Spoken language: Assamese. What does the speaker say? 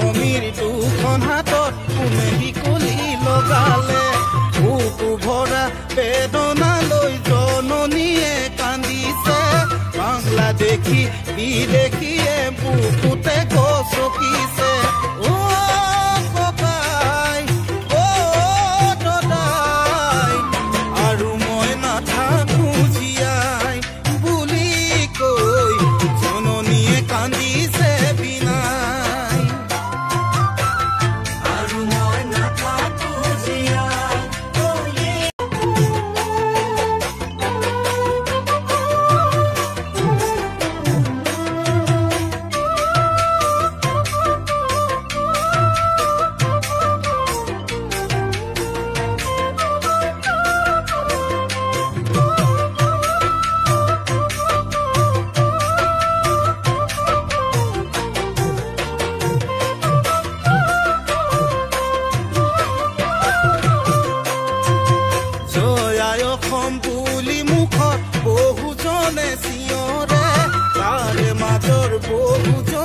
মৰমীৰ দুখন হাতত কোনে শিকলি লগালে বুকু ভৰা বেদনালৈ জননীয়ে কান্দিছে বাংলা দেখি বিদেশীয়ে বুকুতে গছকিছে আৰু মই নাথাকো জীয়াই বুলি কৈ জননীয়ে কান্দিছে বিনাই আৰু মই নাথাকো জীয়াই বুলি অসম বুলি মুখত বহুজনে চিঞৰে তাৰে মাজৰ বহুজন